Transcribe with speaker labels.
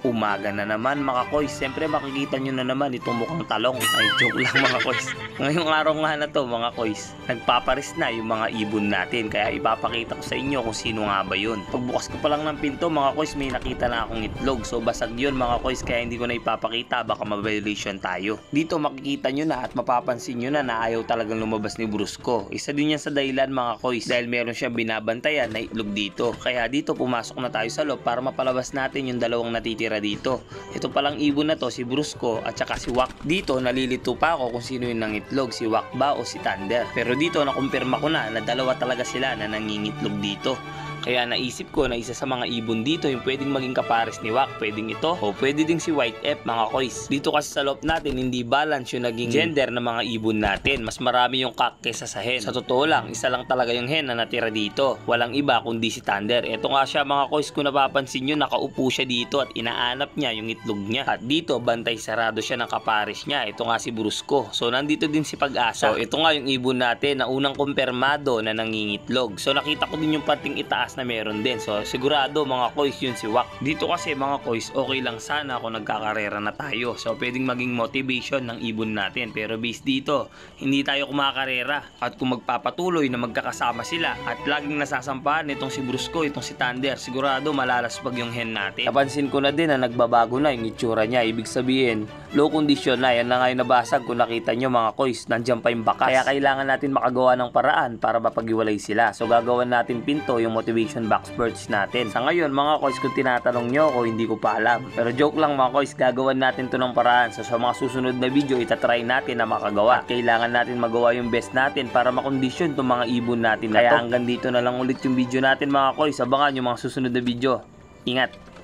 Speaker 1: Umaga na naman mga koys. Siyempre makikita nyo na naman itong mukhang talong. Ay, joke lang mga koys. Ngayong araw nga na to mga koys, nagpaparis na yung mga ibon natin. Kaya ipapakita ko sa inyo kung sino nga ba yun. Pagbukas ko pa lang ng pinto mga koys, may nakita na akong itlog. So basag yun mga koys, kaya hindi ko na ipapakita, baka ma-violation tayo. Dito makikita nyo na at mapapansin nyo na ayaw talagang lumabas ni Brusco. Isa din yan sa dahilan mga koys, dahil meron siyang binabantayan na itlog dito. Kaya dito pumasok na tayo sa loob para mapalabas natin yung dalawang natitira dito. Ito palang ibon na to, si Brusco at saka si Wak. Dito nalilito pa ako kung sino yung nangitlog, si Wak ba o si Thunder. Pero dito nakumpirma ko na dalawa talaga sila na nangingitlog dito. Kaya naisip ko na isa sa mga ibon dito yung pwedeng maging kapares ni Wak. Pwedeng ito o pwede ding si White F mga koys. Dito kasi sa loob natin hindi balance yung naging gender ng mga ibon natin. Mas marami yung kak kesa sa hen. Sa totoo lang, isa lang talaga yung hen na natira dito. Walang iba kundi si Thunder. Ito nga siya mga koys, kung napapansin nyo, nakaupo siya dito at inaanap niya yung itlog niya. At dito bantay sarado siya ng kapares niya. Ito nga si Brusco. So nandito din si Pag-asa. So ito nga yung ibon natin na unang kumpirmado na nangingitlog. So nakita ko din yung pating itaas na meron din. So sigurado mga koys yun si Wak. Dito kasi mga koys, okay lang sana kung nagkakarera na tayo. So pwedeng maging motivation ng ibon natin. Pero based dito, hindi tayo kumakarera. At kung magpapatuloy na magkakasama sila at laging nasasampahan itong si Brusco, itong si Thunder, sigurado malalaspag yung hen natin. Napansin ko na din na nagbabago na yung itsura niya. Ibig sabihin, low condition na. Yan na nga yung nabasag. Kung nakita nyo mga koys, nandyan pa yung bakas. Kaya kailangan natin makagawa ng paraan para mapag-iwalay sila. So gagawan natin pinto yung motivation box birds natin. Sa ngayon mga koys, kung tinatanong nyo ako, hindi ko pa alam. Pero joke lang mga koys, gagawan natin to ng paraan. So sa mga susunod na video, itatry natin na makagawa. At kailangan natin magawa yung best natin para makondisyon itong mga ibon natin na to. Kaya hanggang dito na lang ulit yung video natin mga koys. Abangan yung mga susunod na video. Ingat!